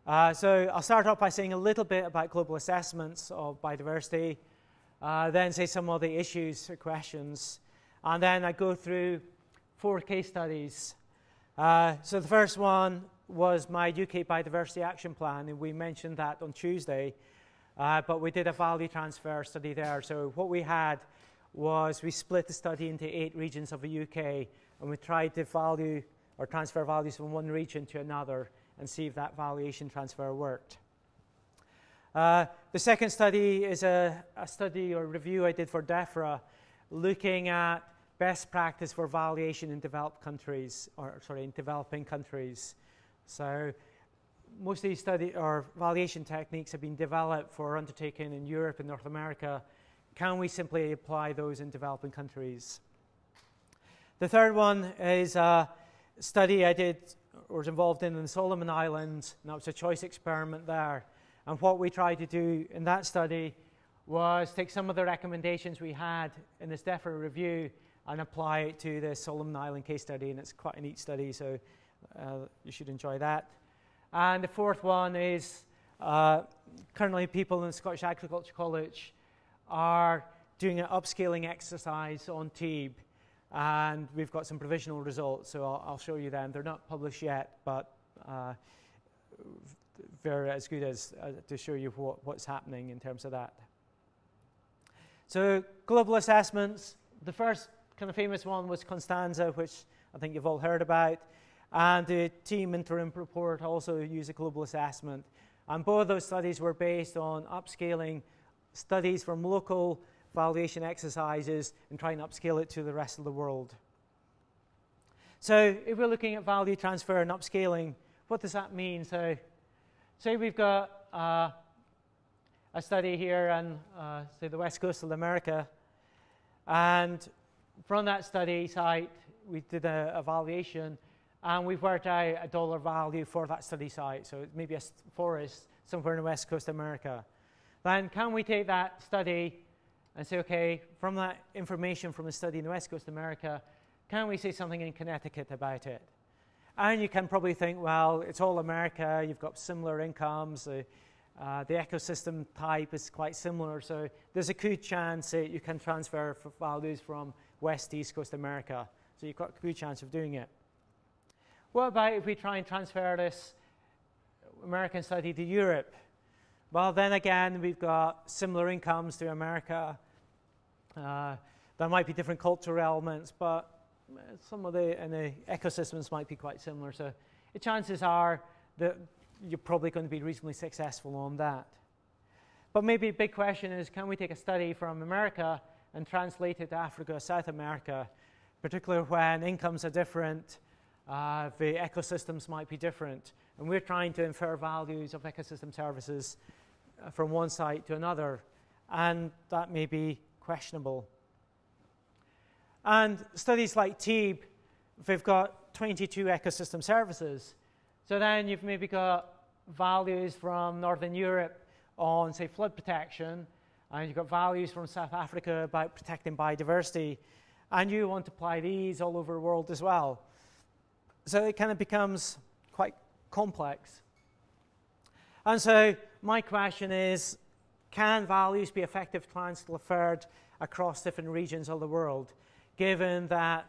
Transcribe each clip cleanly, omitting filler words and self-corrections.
So I'll start off by saying a little bit about global assessments of biodiversity, then say some of the issues or questions, and then I go through 4 case studies. So the first one was my UK Biodiversity Action Plan, and we mentioned that on Tuesday, but we did a value transfer study there. So what we had was we split the study into 8 regions of the UK, and we tried to value or transfer values from one region to another and see if that valuation transfer worked. The second study is a study or review I did for DEFRA, looking at best practice for valuation in developed countries, in developing countries. So most of these study or valuation techniques have been developed for undertaken in Europe and North America. Can we simply apply those in developing countries? The third one is a study I did or was involved in the Solomon Islands, and that was a choice experiment there. And what we tried to do in that study was take some of the recommendations we had in this DEFRA review and apply it to the Solomon Island case study, and it's quite a neat study, so you should enjoy that. And the fourth one is currently people in the Scottish Agriculture College are doing an upscaling exercise on TEEB, and we've got some provisional results, so I'll show you them. They're not published yet, but they're as good as to show you what's happening in terms of that. So global assessments, the first kind of famous one was Constanza, which I think you've all heard about, and the team interim report also used a global assessment. And both of those studies were based on upscaling studies from local valuation exercises and trying to upscale it to the rest of the world. So if we're looking at value transfer and upscaling, what does that mean? So say we've got a study here on, say, the west coast of America, and from that study site, we did a evaluation, and we've worked out a dollar value for that study site. So it's maybe a forest somewhere in the west coast of America. Then can we take that study and say, okay, from that information from the study in the west coast of America, can we say something in Connecticut about it? And you can probably think, well, it's all America, you've got similar incomes, the ecosystem type is quite similar, so there's a good chance that you can transfer values from west to east coast America. So you've got a good chance of doing it. What about if we try and transfer this American study to Europe? Well, then again, we've got similar incomes to America. There might be different cultural elements, but some of the ecosystems might be quite similar. So the chances are that you're probably going to be reasonably successful on that. But maybe a big question is, can we take a study from America and translate it to Africa or South America, particularly when incomes are different, the ecosystems might be different, and we're trying to infer values of ecosystem services from one site to another, and that may be questionable. And studies like TEEB, they've got 22 ecosystem services. So then you've maybe got values from Northern Europe on, say, flood protection, and you've got values from South Africa about protecting biodiversity, and you want to apply these all over the world as well. So it kind of becomes quite complex. And so my question is, can values be effectively transferred across different regions of the world, given that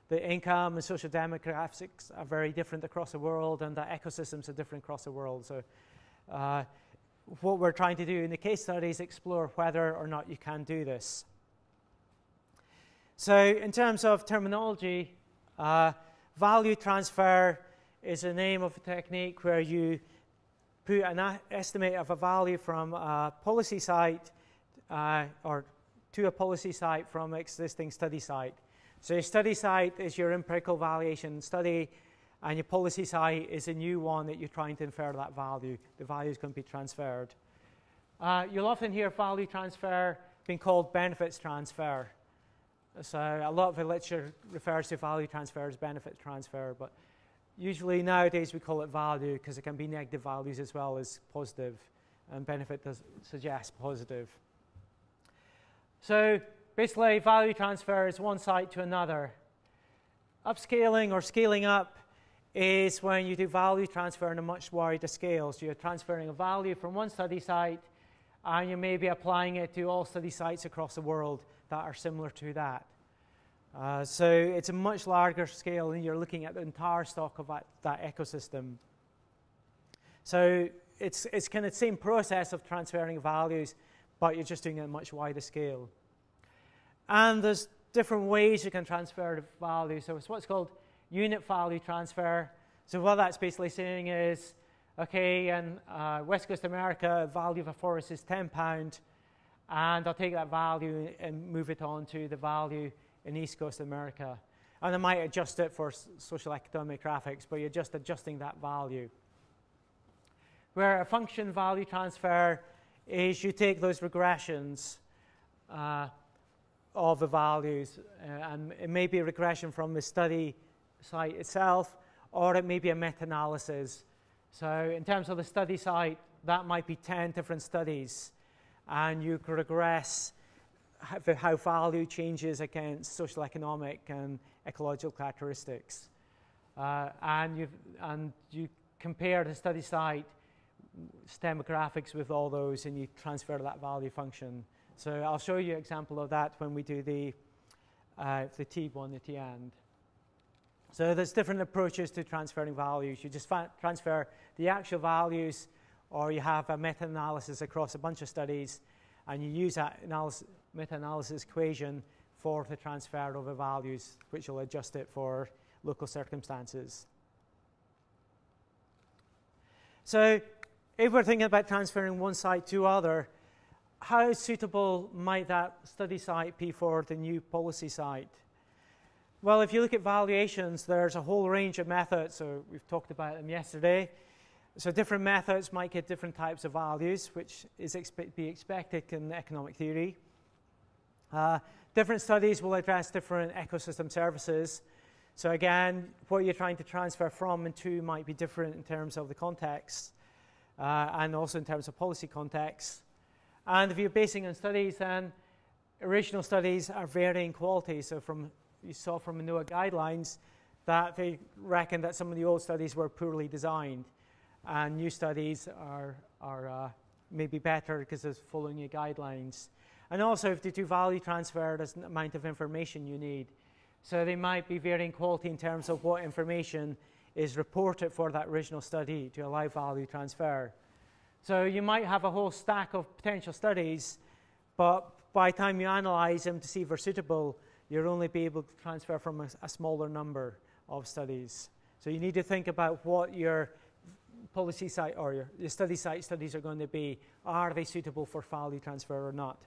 the income and social demographics are very different across the world and the ecosystems are different across the world? So what we're trying to do in the case study is explore whether or not you can do this. So in terms of terminology, value transfer is a name of a technique where you put an estimate of a value from a policy site or to a policy site from existing study site. So your study site is your empirical valuation study, and your policy site is a new one that you're trying to infer that value. The value is going to be transferred. You'll often hear value transfer being called benefits transfer. So a lot of the literature refers to value transfer as benefit transfer, but usually nowadays we call it value because it can be negative values as well as positive, and benefit does suggest positive. So basically, value transfer is one site to another. Upscaling or scaling up is when you do value transfer on a much wider scale. So you're transferring a value from one study site, and you may be applying it to all study sites across the world that are similar to that. So it's a much larger scale, and you're looking at the entire stock of that ecosystem. So it's kind of the same process of transferring values, but you're just doing it at a much wider scale. And there's different ways you can transfer the value. So it's what's called unit value transfer. So what that's basically saying is, okay, in West Coast America, the value of a forest is £10, and I'll take that value and move it on to the value in East Coast America. And I might adjust it for social economic graphics, but you're just adjusting that value. Where a function value transfer is you take those regressions of the values, and it may be a regression from the study site itself, or it may be a meta-analysis. So in terms of the study site, that might be 10 different studies, and you could regress how value changes against social economic and ecological characteristics. And you compare the study site demographics with all those, and you transfer that value function. So I'll show you an example of that when we do the TEEB one at the end. So there's different approaches to transferring values. You just transfer the actual values, or you have a meta-analysis across a bunch of studies, and you use that meta-analysis equation for the transfer of the values, which will adjust it for local circumstances. So if we're thinking about transferring one site to other, how suitable might that study site be for the new policy site? Well, if you look at valuations, there's a whole range of methods. So we've talked about them yesterday. So different methods might get different types of values, which is be expected in economic theory. Different studies will address different ecosystem services. So again, what you're trying to transfer from and to might be different in terms of the context, and also in terms of policy context. And if you're basing on studies, then original studies are varying quality. So you saw from the NOAA guidelines that they reckon that some of the old studies were poorly designed, and new studies are maybe better because it's following your guidelines. And also, if you do value transfer, there's an amount of information you need. So they might be varying quality in terms of what information is reported for that original study to allow value transfer. So you might have a whole stack of potential studies, but by the time you analyze them to see if they're suitable, you'll only be able to transfer from a smaller number of studies. So you need to think about what your policy site or your study site studies are going to be. Are they suitable for value transfer or not?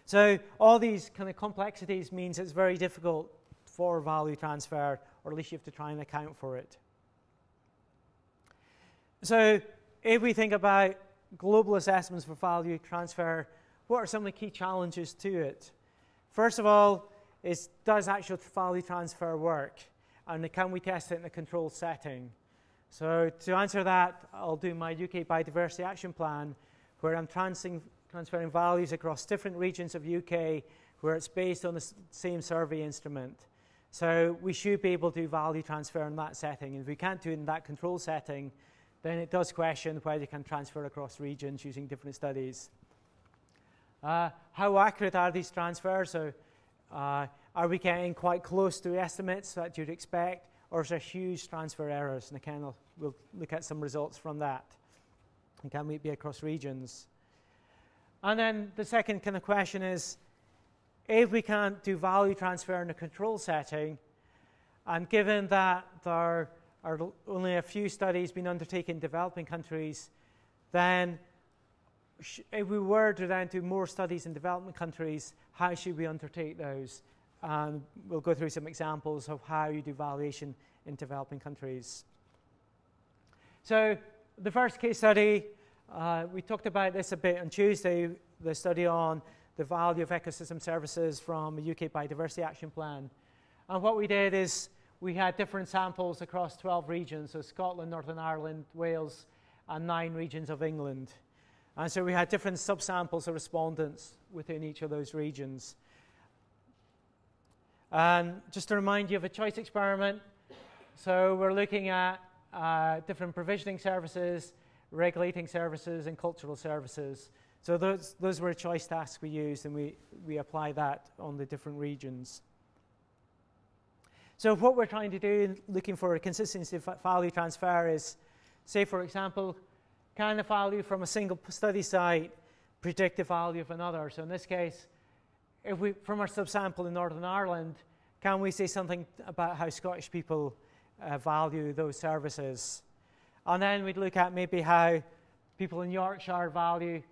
So all these kind of complexities means it's very difficult for value transfer, or at least you have to try and account for it. So if we think about global assessments for value transfer, what are some of the key challenges to it? First of all, does actual value transfer work? And can we test it in a controlled setting? So to answer that, I'll do my UK Biodiversity Action Plan, where I'm transferring values across different regions of UK where it's based on the same survey instrument. So we should be able to do value transfer in that setting. And if we can't do it in that control setting, then it does question whether you can transfer across regions using different studies. How accurate are these transfers? So are we getting quite close to estimates that you'd expect, or is there huge transfer errors? And again, we'll look at some results from that. And can we be across regions? And then the second kind of question is, if we can't do value transfer in a control setting, and given that there are only a few studies being undertaken in developing countries, then if we were to then do more studies in developing countries, how should we undertake those? And we'll go through some examples of how you do valuation in developing countries. So the first case study, we talked about this a bit on Tuesday, the study on the value of ecosystem services from the UK Biodiversity Action Plan. And what we did is we had different samples across 12 regions, so Scotland, Northern Ireland, Wales, and 9 regions of England. And so we had different subsamples of respondents within each of those regions. And just to remind you of a choice experiment, So we're looking at different provisioning services, regulating services, and cultural services. So those were choice tasks we used, and we apply that on the different regions. So what we're trying to do, looking for a consistency of value transfer, is, say, for example, can a value from a single study site predict the value of another? So in this case, if we, from our subsample in Northern Ireland, can we say something about how Scottish people value those services? And then we'd look at maybe how people in Yorkshire value,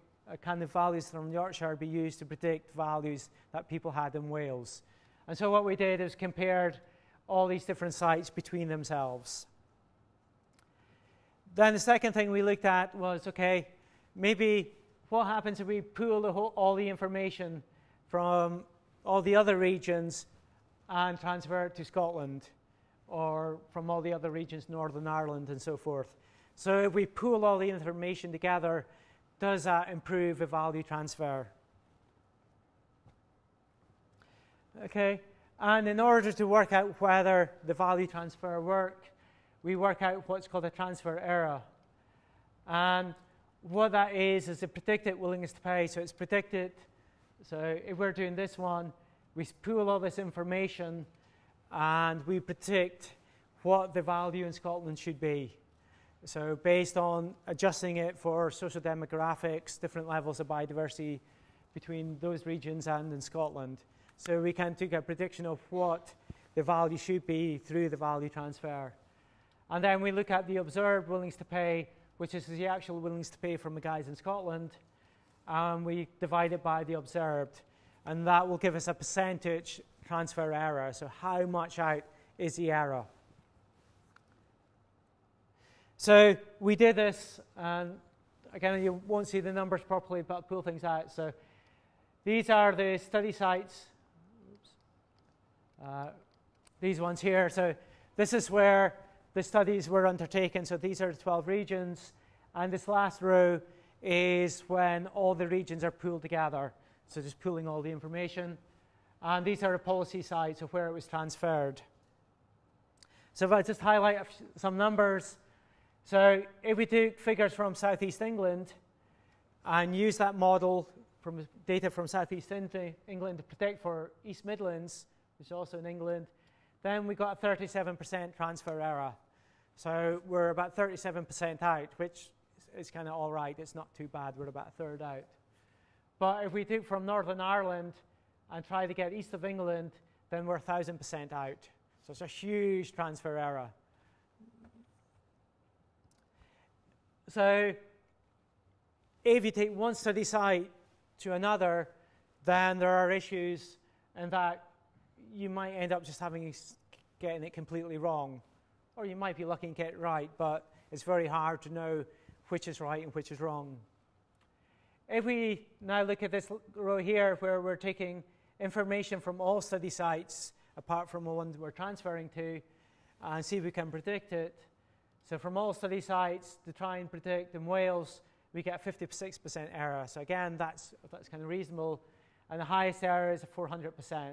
can the values from Yorkshire be used to predict values that people had in Wales? And so what we did is compared all these different sites between themselves. Then the second thing we looked at was, okay, maybe what happens if we pool all the information from all the other regions and transfer it to Scotland, or from all the other regions, Northern Ireland and so forth. So if we pool all the information together, does that improve the value transfer? Okay, and in order to work out whether the value transfer worked, we work out what's called a transfer error. And what that is the predicted willingness to pay. So it's predicted, so if we're doing this one, we pool all this information and we predict what the value in Scotland should be. So based on adjusting it for social demographics, different levels of biodiversity between those regions and in Scotland. So we can take a prediction of what the value should be through the value transfer. And then we look at the observed willingness to pay, which is the actual willingness to pay from the guys in Scotland, and we divide it by the observed. And that will give us a percentage transfer error. So how much out is the error? So we did this, and again, you won't see the numbers properly, but I'll pull things out. So these are the study sites. These ones here. So this is where the studies were undertaken. So these are the 12 regions. And this last row is when all the regions are pooled together. So just pooling all the information. And these are the policy sites of where it was transferred. So if I just highlight some numbers. So if we took figures from Southeast England and use that model from data from Southeast England to predict for East Midlands, which is also in England, then we got a 37% transfer error. So we're about 37% out, which is kind of all right. It's not too bad. We're about a third out. But if we took from Northern Ireland and try to get east of England, then we're 1,000% out. So it's a huge transfer error. So if you take one study site to another, then there are issues in that you might end up just getting it completely wrong. Or you might be lucky and get it right, but it's very hard to know which is right and which is wrong. If we now look at this row here where we're taking information from all study sites apart from the one we're transferring to and see if we can predict it. So from all study sites to try and predict in Wales, we get a 56% error. So again, that's kind of reasonable. And the highest error is 400%.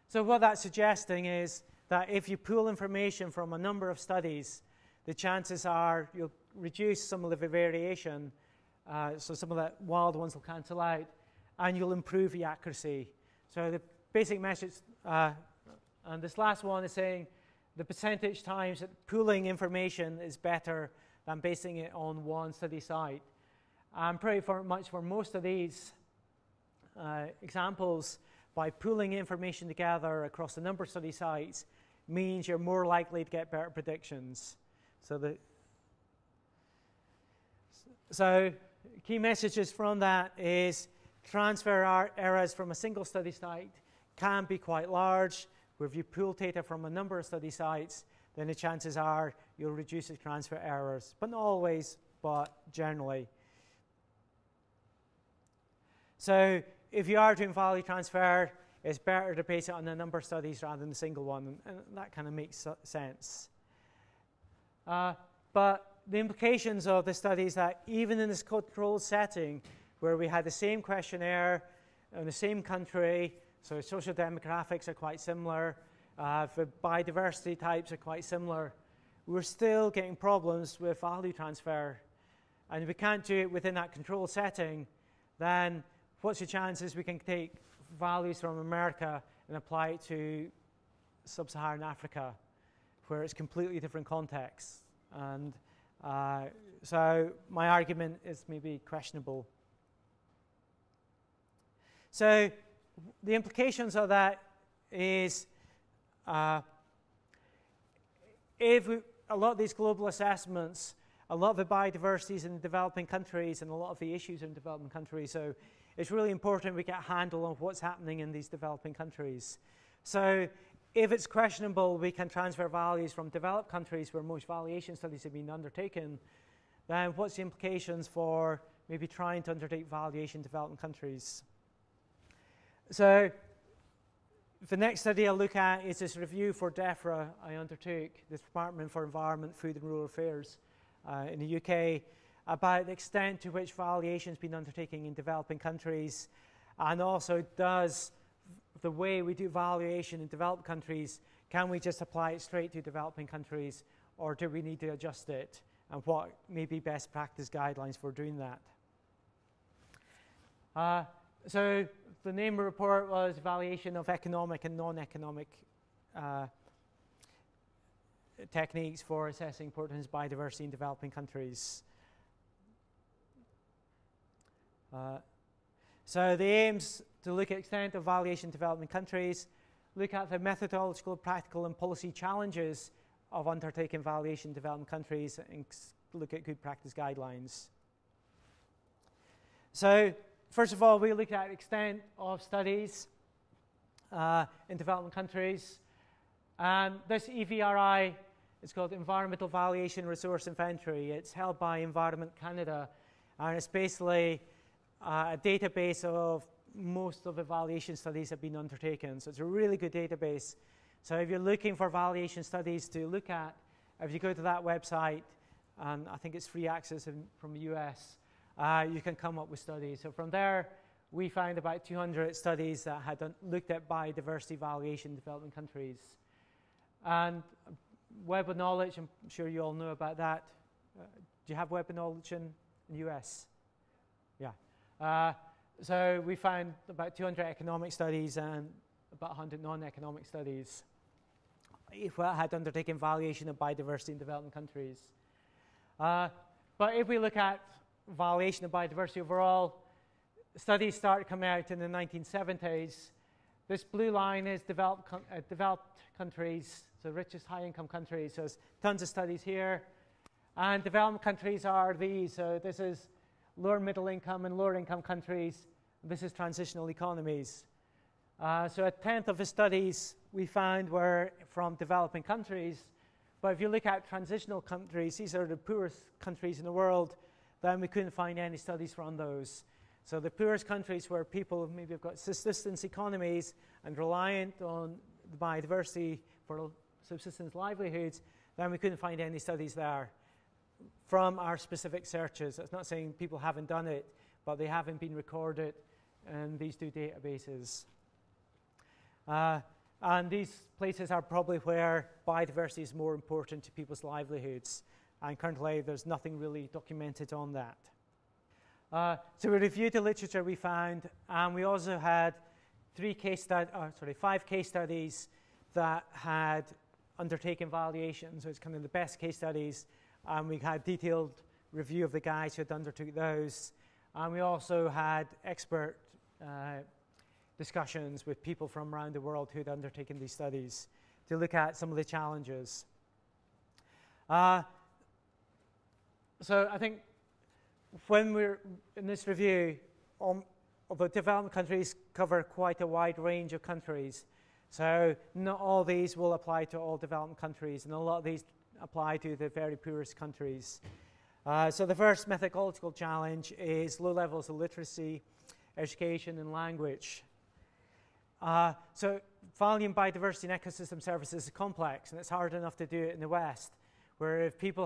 So what that's suggesting is that if you pool information from a number of studies, the chances are you'll reduce some of the variation, so some of the wild ones will cancel out, and you'll improve the accuracy. So the basic message, and this last one is saying the percentage times that pooling information is better than basing it on one study site. And pretty much for most of these examples, by pooling information together across a number of study sites means you're more likely to get better predictions. So key messages from that is transfer errors from a single study site can be quite large. Where if you pool data from a number of study sites, then the chances are you'll reduce the transfer errors. But not always, but generally. So if you are doing value transfer, it's better to base it on a number of studies rather than a single one, and that kind of makes sense. But the implications of the study is that even in this controlled setting, where we had the same questionnaire in the same country, so social demographics are quite similar, if the biodiversity types are quite similar, we're still getting problems with value transfer. And if we can't do it within that control setting, then what's the chances we can take values from America and apply it to sub-Saharan Africa, where it's completely different contexts? And so my argument is maybe questionable. So the implications of that is if a lot of these global assessments, a lot of the biodiversity is in developing countries and a lot of the issues in developing countries. So it's really important we get a handle on what's happening in these developing countries. So if it's questionable, we can transfer values from developed countries where most valuation studies have been undertaken, then what's the implications for maybe trying to undertake valuation in developing countries? So the next study I'll look at is this review for DEFRA I undertook, the Department for Environment, Food and Rural Affairs in the UK, about the extent to which valuation has been undertaken in developing countries, and also does the way we do valuation in developed countries, can we just apply it straight to developing countries, or do we need to adjust it, and what may be best practice guidelines for doing that? So the name of the report was Evaluation of Economic and Non-Economic Techniques for Assessing Importance of Biodiversity in Developing Countries. So the aims to look at extent of valuation in developing countries, look at the methodological, practical and policy challenges of undertaking valuation in developing countries, and look at good practice guidelines. So first of all, we look at extent of studies in developing countries. And this EVRI is called Environmental Valuation Resource Inventory. It's held by Environment Canada, and it's basically a database of most of the valuation studies that have been undertaken. So it's a really good database. So if you're looking for valuation studies to look at, if you go to that website, and I think it's free access from the US, you can come up with studies. So from there, we found about 200 studies that had looked at biodiversity valuation in developing countries. And Web of Knowledge, I'm sure you all know about that. Do you have Web of Knowledge in the US? Yeah. So we found about 200 economic studies and about 100 non-economic studies that had undertaken valuation of biodiversity in developing countries. But if we look at valuation of biodiversity overall, studies started coming out in the 1970s. This blue line is developed countries, so richest high-income countries. So there's tons of studies here. And developing countries are these. So this is lower middle income and lower income countries. This is transitional economies. So a tenth of the studies we found were from developing countries. But if you look at transitional countries, these are the poorest countries in the world, then we couldn't find any studies from those. So the poorest countries where people maybe have got subsistence economies and reliant on the biodiversity for subsistence livelihoods, then we couldn't find any studies there from our specific searches. That's not saying people haven't done it, but they haven't been recorded in these two databases. And these places are probably where biodiversity is more important to people's livelihoods. And currently, there's nothing really documented on that. So we reviewed the literature we found, and we also had 5 case studies that had undertaken valuation. So it's kind of the best case studies. And we had detailed review of the guys who had undertook those. And we also had expert discussions with people from around the world who had undertaken these studies to look at some of the challenges. So I think when we're in this review, although developing countries cover quite a wide range of countries, so not all these will apply to all developing countries, and a lot of these apply to the very poorest countries. So the first methodological challenge is low levels of literacy, education, and language. So valuing biodiversity and ecosystem services is complex, and it's hard enough to do it in the West, where if people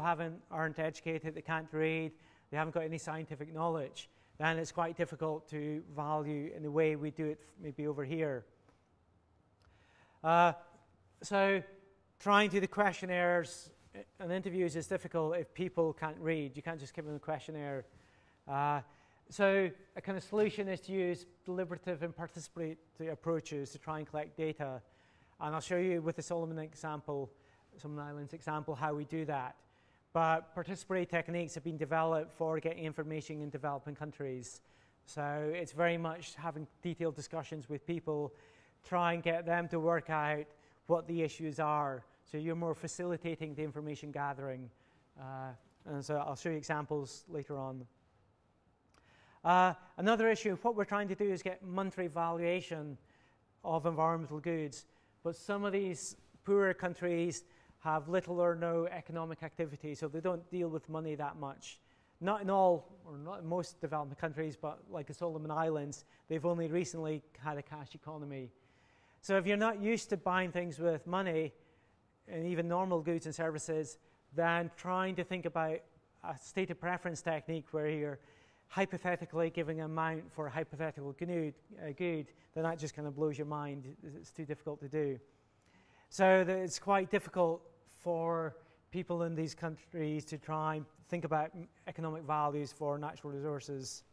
aren't educated, they can't read, they haven't got any scientific knowledge, then it's quite difficult to value in the way we do it maybe over here. So trying to do the questionnaires and interviews is difficult if people can't read. You can't just give them a questionnaire. So a kind of solution is to use deliberative and participatory approaches to try and collect data. And I'll show you with the Solomon Islands example, how we do that. But participatory techniques have been developed for getting information in developing countries. So it's very much having detailed discussions with people, try and get them to work out what the issues are. So you're more facilitating the information gathering. And so I'll show you examples later on. Another issue, what we're trying to do is get monetary valuation of environmental goods. But some of these poorer countries have little or no economic activity, so they don't deal with money that much. Not in all, or not in most developing countries, but like the Solomon Islands, they've only recently had a cash economy. So if you're not used to buying things with money, and even normal goods and services, then trying to think about a state of preference technique where you're hypothetically giving an amount for a hypothetical good, then that just kind of blows your mind. It's too difficult to do. So it's quite difficult for people in these countries to try and think about economic values for natural resources.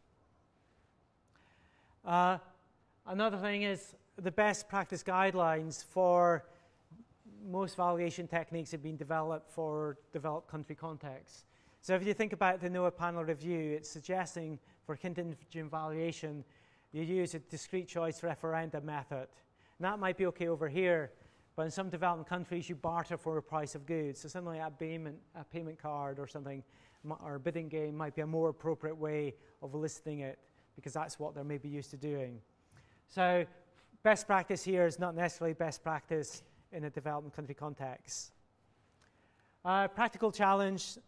Another thing is the best practice guidelines for most valuation techniques have been developed for developed country contexts. So if you think about the NOAA panel review, it's suggesting for contingent valuation, you use a discrete choice referendum method. And that might be okay over here, but in some developing countries, you barter for a price of goods. So something like a payment card or something, or a bidding game might be a more appropriate way of listing it, because that's what they're maybe used to doing. So best practice here is not necessarily best practice in a developing country context. Practical challenge,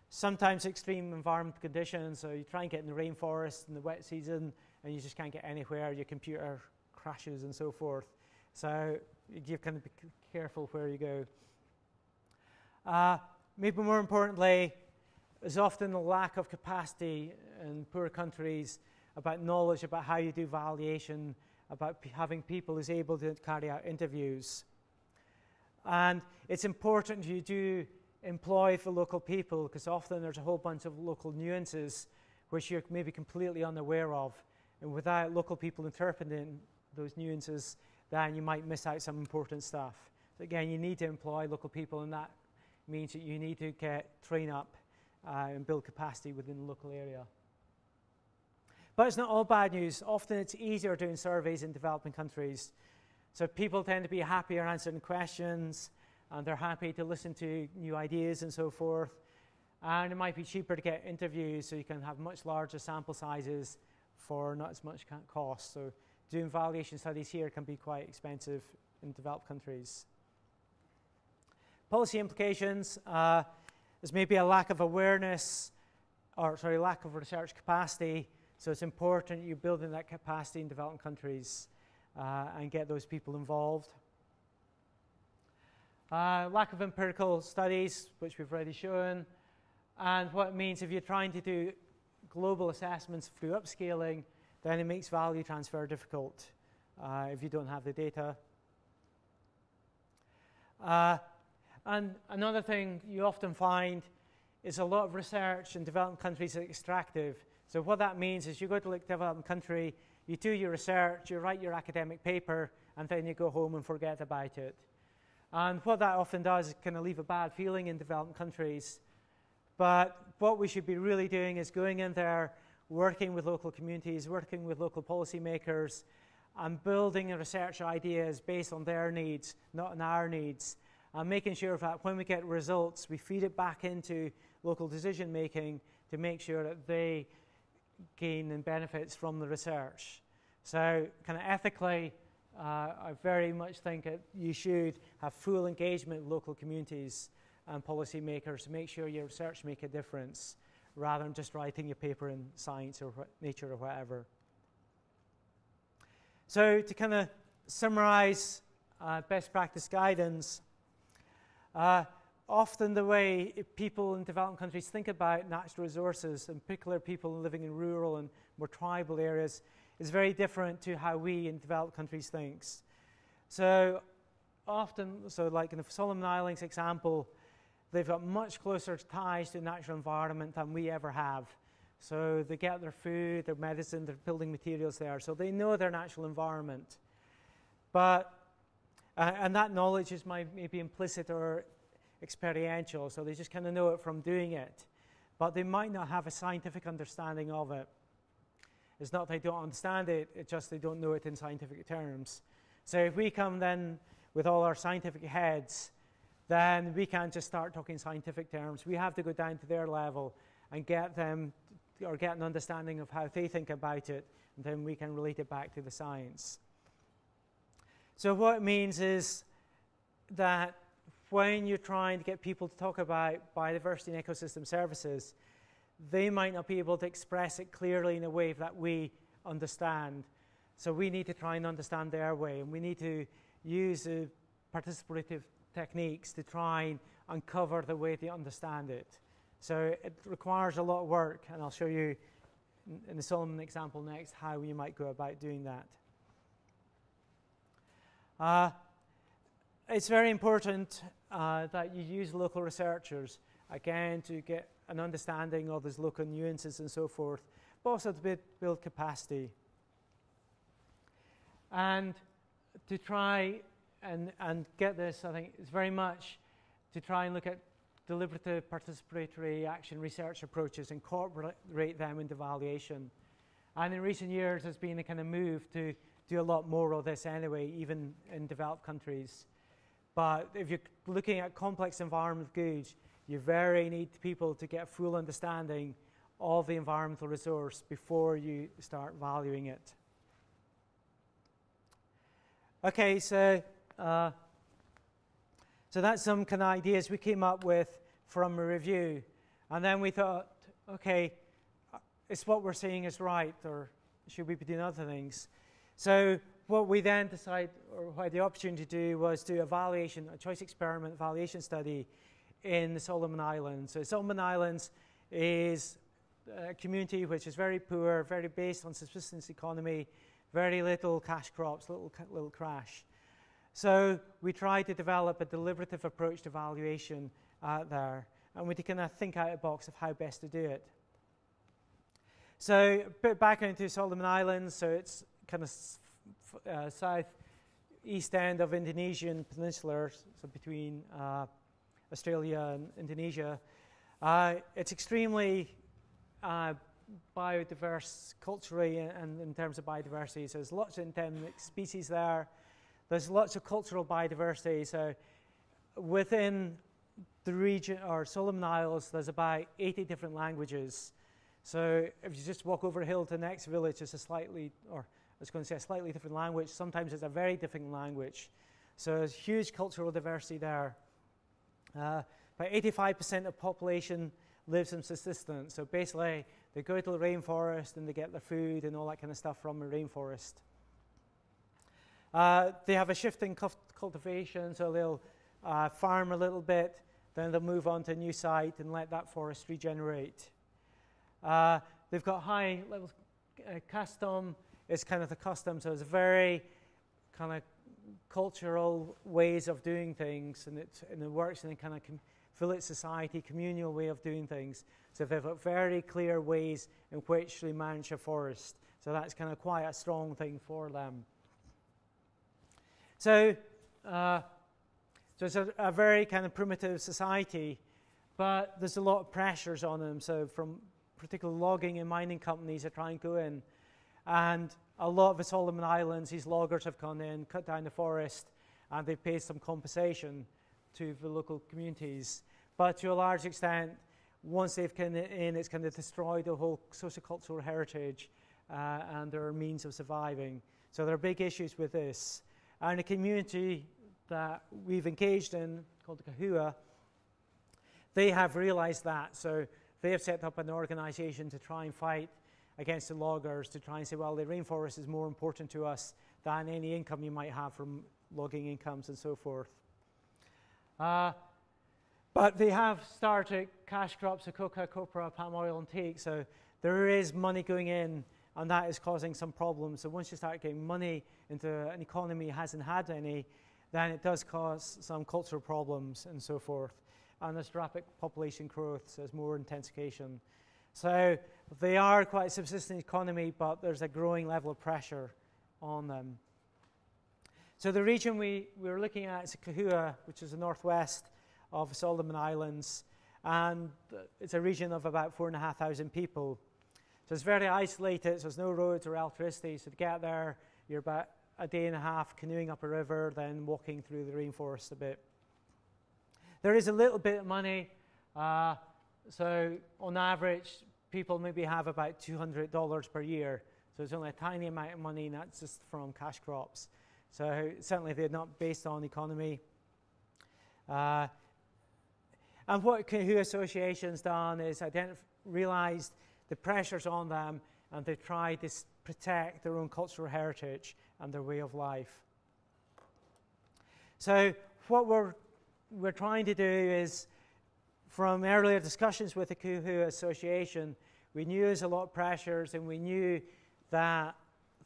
sometimes extreme environmental conditions. So you try and get in the rainforest in the wet season, and you just can't get anywhere. Your computer crashes and so forth. So you kind of be careful where you go. Maybe more importantly, there's often a lack of capacity in poor countries about knowledge about how you do valuation, about having people who's able to carry out interviews. And it's important you do employ the local people, because often there's a whole bunch of local nuances which you're maybe completely unaware of. And without local people interpreting those nuances, then you might miss out some important stuff. So again, you need to employ local people, and that means that you need to train up and build capacity within the local area. But it's not all bad news. Often it's easier doing surveys in developing countries. So people tend to be happier answering questions, and they're happy to listen to new ideas and so forth. And it might be cheaper to get interviews, so you can have much larger sample sizes for not as much cost. So doing valuation studies here can be quite expensive in developed countries. Policy implications, there's maybe a lack of awareness, lack of research capacity. So it's important you're building that capacity in developing countries and get those people involved. Lack of empirical studies, which we've already shown. And what it means if you're trying to do global assessments through upscaling, then it makes value transfer difficult if you don't have the data. And another thing you often find is a lot of research in developing countries is extractive. So what that means is you go to a developing country, you do your research, you write your academic paper, and then you go home and forget about it. And what that often does is kind of leave a bad feeling in developing countries. But what we should be really doing is going in there, working with local communities, working with local policymakers, and building research ideas based on their needs, not on our needs, and making sure that when we get results, we feed it back into local decision making to make sure that they gain and benefits from the research. So kind of ethically, I very much think that you should have full engagement with local communities and policymakers to make sure your research make a difference, rather than just writing your paper in Science or Nature or whatever. So to kind of summarize best practice guidance, often the way people in developing countries think about natural resources, in particular people living in rural and more tribal areas, is very different to how we in developed countries think. So often, so like in the Solomon Islands example, they've got much closer ties to the natural environment than we ever have. So they get their food, their medicine, their building materials there. So they know their natural environment. But, and that knowledge is maybe implicit or experiential. So they just kind of know it from doing it. But they might not have a scientific understanding of it. It's not they don't understand it, it's just they don't know it in scientific terms. So if we come then with all our scientific heads, then we can't just start talking scientific terms. We have to go down to their level and get them, or get an understanding of how they think about it, and then we can relate it back to the science. So what it means is that when you're trying to get people to talk about biodiversity and ecosystem services, they might not be able to express it clearly in a way that we understand. So we need to try and understand their way, and we need to use participative techniques to try and uncover the way they understand it. So it requires a lot of work, and I'll show you in the Solomon example next how you might go about doing that. It's very important that you use local researchers, again, to get an understanding of those local nuances and so forth, but also to build capacity. And to try and get this, I think, is very much to try and look at deliberative participatory action research approaches, incorporate them into valuation. And in recent years, there's been a kind of move to do a lot more of this anyway, even in developed countries. But if you're looking at complex environmental goods, you very need people to get a full understanding of the environmental resource before you start valuing it. Okay, so that's some kind of ideas we came up with from a review. And then we thought, okay, is what we're seeing is right, or should we be doing other things? So what we then decided, or had the opportunity to do, was do a choice experiment valuation study in the Solomon Islands. So Solomon Islands is a community which is very poor, very based on subsistence economy, very little cash crops, little crash. So we tried to develop a deliberative approach to valuation there, and we had to kind of think out of the box of how best to do it. So a bit back into Solomon Islands, so it's kind of southeast end of Indonesian peninsula, so between Australia and Indonesia. It's extremely biodiverse culturally and in terms of biodiversity. So there's lots of endemic species there. There's lots of cultural biodiversity. So within the region, or Solomon Isles, there's about 80 different languages. So if you just walk over a hill to the next village, it's a slightly different language. Sometimes it's a very different language. So there's huge cultural diversity there. About 85% of population lives in subsistence. So basically, they go to the rainforest and they get their food and all that kind of stuff from the rainforest. They have a shift in cultivation, so they'll farm a little bit, then they'll move on to a new site and let that forest regenerate. They've got high level custom. It's kind of the custom, so it's very kind of cultural ways of doing things, and it works in a kind of village society, communal way of doing things. So they've got very clear ways in which they manage a forest. So that's kind of quite a strong thing for them. So it's a very kind of primitive society, but there's a lot of pressures on them. So from particularly logging and mining companies are trying to go in. And a lot of the Solomon Islands, these loggers have gone in, cut down the forest, and they've paid some compensation to the local communities. But to a large extent, once they've come in, it's kind of destroyed the whole sociocultural heritage and their means of surviving. So there are big issues with this. And a community that we've engaged in, called the Kahua, they have realized that. So they have set up an organization to try and fight against the loggers, to try and say, well, the rainforest is more important to us than any income you might have from logging incomes and so forth. But they have started cash crops of coca, copra, palm oil, and teak. So there is money going in, and that is causing some problems. So once you start getting money into an economy that hasn't had any, then it does cause some cultural problems and so forth. And there's rapid population growth, so there's more intensification. So they are quite a subsistence economy, but there's a growing level of pressure on them. So the region we were looking at is Kahua, which is the northwest of Solomon Islands, and it's a region of about 4,500 people. So it's very isolated, so there's no roads or electricity. So to get there, you're about a day and a half canoeing up a river, then walking through the rainforest a bit. There is a little bit of money. So on average, people maybe have about $200 per year. So it's only a tiny amount of money, and that's just from cash crops. So certainly they're not based on economy. And what Kahua Association's done is realized the pressures on them, and they've tried to protect their own cultural heritage and their way of life. So what we're trying to do is, from earlier discussions with the Kahua Association, we knew there was a lot of pressures, and we knew that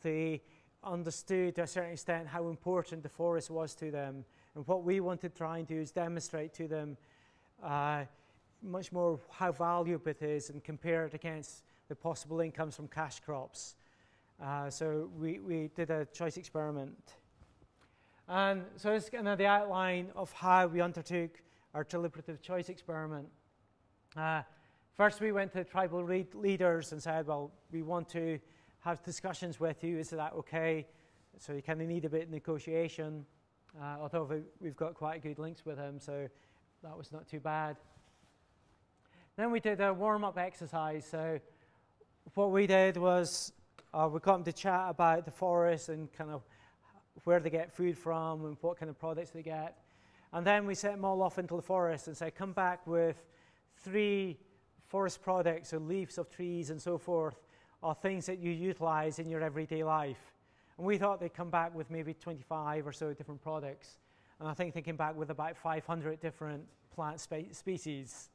they understood to a certain extent how important the forest was to them. And what we wanted to try and do is demonstrate to them much more how valuable it is and compare it against the possible incomes from cash crops. So we did a choice experiment. And so it's kind of the outline of how we undertook our deliberative choice experiment. First, we went to tribal leaders and said, well, we want to have discussions with you. Is that okay? So you kind of need a bit of negotiation, although we've got quite good links with him, so that was not too bad. Then we did a warm-up exercise. So what we did was we got them to chat about the forest and kind of where they get food from and what kind of products they get. And then we sent them all off into the forest and said, come back with 3 forest products, so leaves of trees and so forth, or things that you utilize in your everyday life. And we thought they'd come back with maybe 25 or so different products. And I think they came back with about 500 different plant species.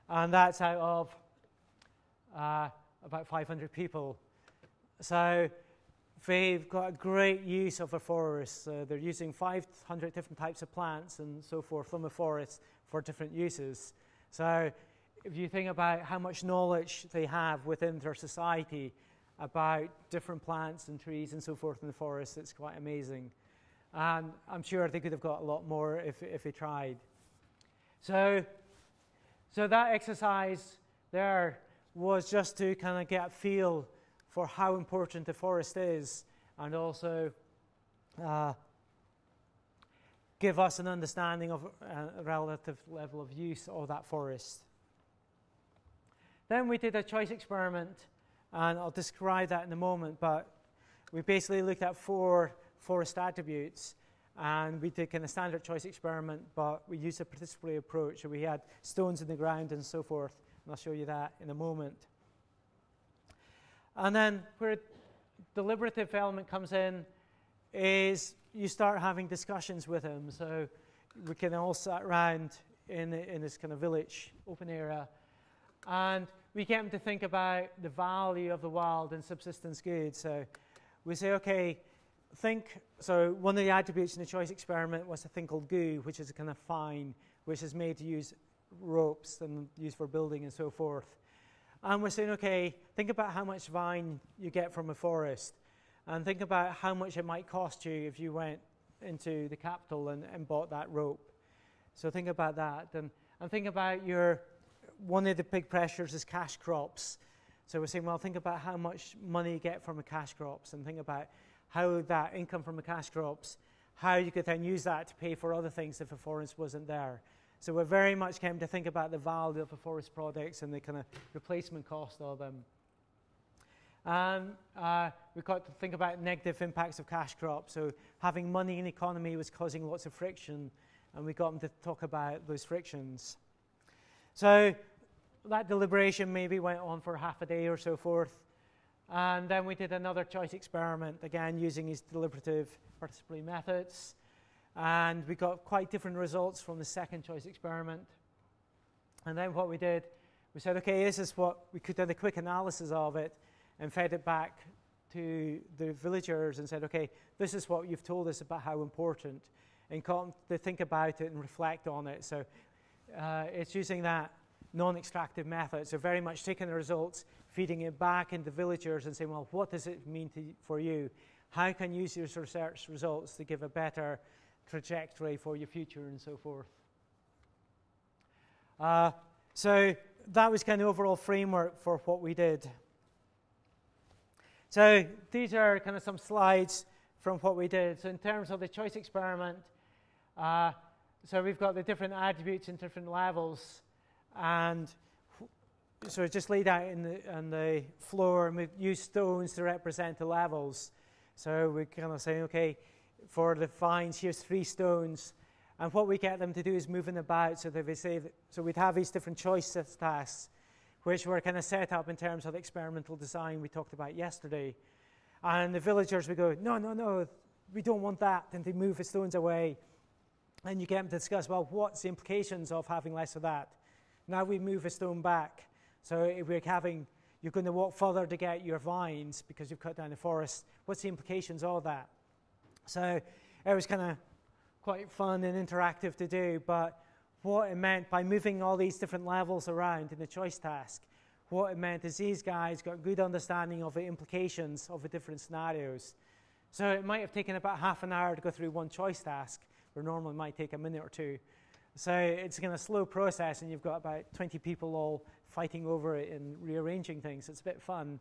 And that's out of about 500 people. So they've got a great use of a forest. They're using 500 different types of plants and so forth from the forest for different uses. So if you think about how much knowledge they have within their society about different plants and trees and so forth in the forest, it's quite amazing. And I'm sure they could have got a lot more if they tried. So that exercise there was just to kind of get a feel for how important the forest is, and also give us an understanding of a relative level of use of that forest. Then we did a choice experiment, and I'll describe that in a moment, but we basically looked at 4 forest attributes, and we did kind of standard choice experiment, but we used a participatory approach. So we had stones in the ground and so forth, and I'll show you that in a moment. And then where deliberative element comes in is you start having discussions with them. So we can all sit around in this kind of village, open area, and we get them to think about the value of the wild and subsistence goods. So we say, okay, so one of the attributes in the choice experiment was a thing called goo, which is a kind of fine, which is made to use ropes and used for building and so forth. And we're saying, okay, think about how much vine you get from a forest, and think about how much it might cost you if you went into the capital and bought that rope. So think about that, and think about one of the big pressures is cash crops. So we're saying, well, think about how much money you get from a cash crops, and think about how that income from the cash crops, how you could then use that to pay for other things if a forest wasn't there. So we very much came to think about the value of the forest products and the kind of replacement cost of them. And we got to think about negative impacts of cash crops. So having money in the economy was causing lots of friction, and we got them to talk about those frictions. So that deliberation maybe went on for half a day or so forth. And then we did another choice experiment, again using these deliberative participatory methods. And we got quite different results from the second choice experiment. And then what we did, we said, okay, this is what we could do, a quick analysis of it, and fed it back to the villagers and said, okay, this is what you've told us about how important. and got them to think about it and reflect on it. So it's using that non-extractive method. So very much taking the results, feeding it back into villagers and saying, well, what does it mean for you? How can you use your research results to give a better trajectory for your future and so forth? So that was kind of overall framework for what we did. So these are kind of some slides from what we did. So in terms of the choice experiment, so we've got the different attributes in different levels, and so it's just laid out on the floor, and we've used stones to represent the levels. So we're kind of saying, okay, for the finds, here's 3 stones, and what we get them to do is moving about. So that we say so we'd have these different choice tasks, which were kind of set up in terms of the experimental design we talked about yesterday. And the villagers would go, no, no, no, we don't want that, and they move the stones away. And you get them to discuss, well, what's the implications of having less of that? Now we move a stone back. So if you're going to walk further to get your vines because you've cut down the forest. What's the implications of that? So it was kind of quite fun and interactive to do, but what it meant by moving all these different levels around in the choice task, what it meant is these guys got good understanding of the implications of the different scenarios. So it might have taken about half an hour to go through one choice task, where normally it might take a minute or 2. So it's kind of a slow process, and you've got about 20 people all fighting over it and rearranging things. It's a bit fun.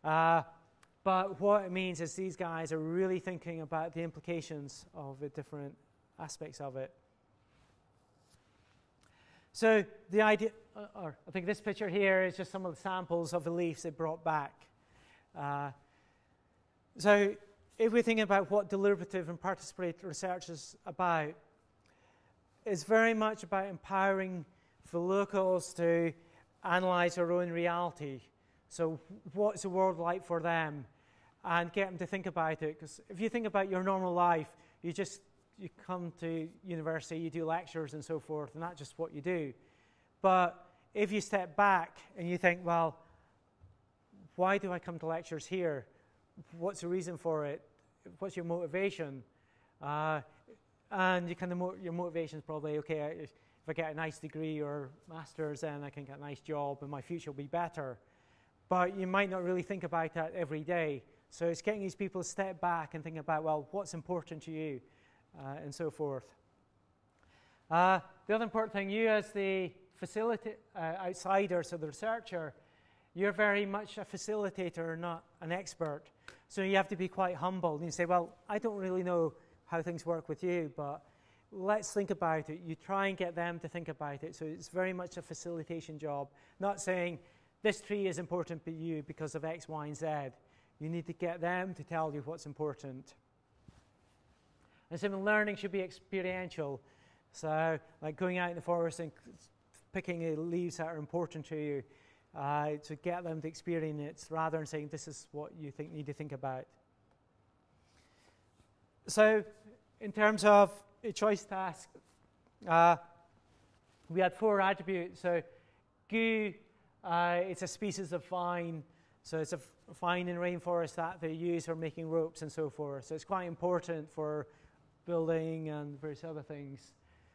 But what it means is these guys are really thinking about the implications of the different aspects of it. So the idea, or I think this picture here is just some of the samples of the leaves they brought back. So if we're thinking about what deliberative and participatory research is about, it's very much about empowering the locals to analyze their own reality. So what's the world like for them? And get them to think about it. Because if you think about your normal life, you come to university, you do lectures and so forth, and that's just what you do. But if you step back and you think, well, why do I come to lectures here? What's the reason for it? What's your motivation? And you kind of your motivation is probably, okay, if I get a nice degree or master's, then I can get a nice job and my future will be better. But you might not really think about that every day. So it's getting these people to step back and think about, well, what's important to you, and so forth. The other important thing, you as the outsider, so the researcher, you're very much a facilitator, not an expert. So you have to be quite humble. And you say, well, I don't really know how things work with you, but let's think about it. You try and get them to think about it. So it's very much a facilitation job, not saying this tree is important to you because of X, Y, and Z. You need to get them to tell you what's important. And so learning should be experiential. So like going out in the forest and picking the leaves that are important to you, to get them to experience it rather than saying this is what you need to think about. So in terms of a choice task, we had 4 attributes. So goo, it's a species of vine. So it's a vine in rainforest that they use for making ropes and so forth. So it's quite important for building and various other things.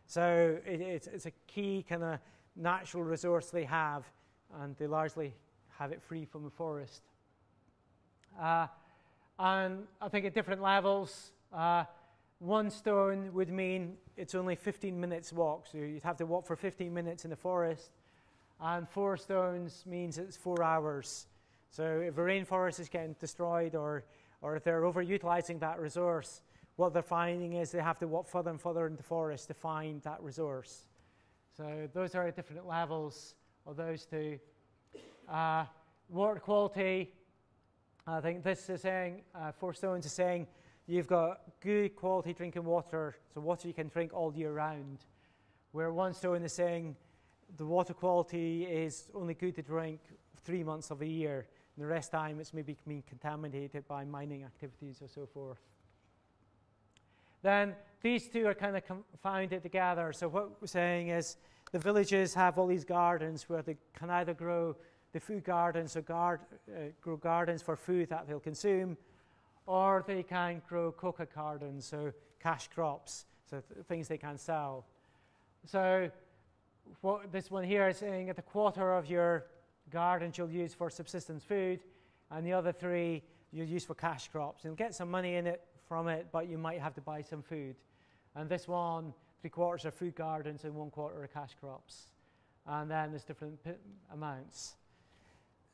So it's a key kind of natural resource they have, and they largely have it free from the forest. And I think at different levels, 1 stone would mean it's only 15 minutes walk. So you'd have to walk for 15 minutes in the forest. And 4 stones means it's 4 hours. So if the rainforest is getting destroyed or if they're overutilizing that resource, what they're finding is they have to walk further and further into the forest to find that resource. So those are at different levels of those 2. Water quality, I think this is saying, 4 stones is saying you've got good quality drinking water, so water you can drink all year round. Where 1 stone is saying the water quality is only good to drink 3 months of the year, and the rest of the time it's maybe being contaminated by mining activities or so forth. Then these 2 are kind of confounded together. So what we're saying is the villages have all these gardens where they can either grow the food gardens or grow gardens for food that they'll consume, or they can grow coca gardens, so cash crops. so things they can sell. So what this one here is saying that a quarter of your garden you'll use for subsistence food, and the other 3 you'll use for cash crops. You'll get some money in it from it, but you might have to buy some food. And this one, 3/4 are food gardens and 1/4 are cash crops. And then there's different amounts.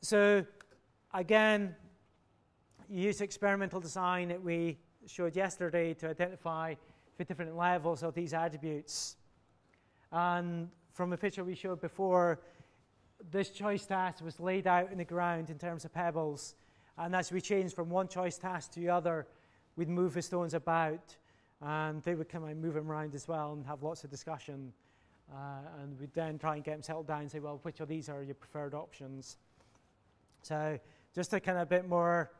So again, you use experimental design that we showed yesterday to identify the different levels of these attributes. And from a picture we showed before, this choice task was laid out in the ground in terms of pebbles. And as we changed from one choice task to the other, we'd move the stones about, and they would come and move them around as well and have lots of discussion. And we'd then try and get them settled down and say, well, which of these are your preferred options? So just a kind of bit more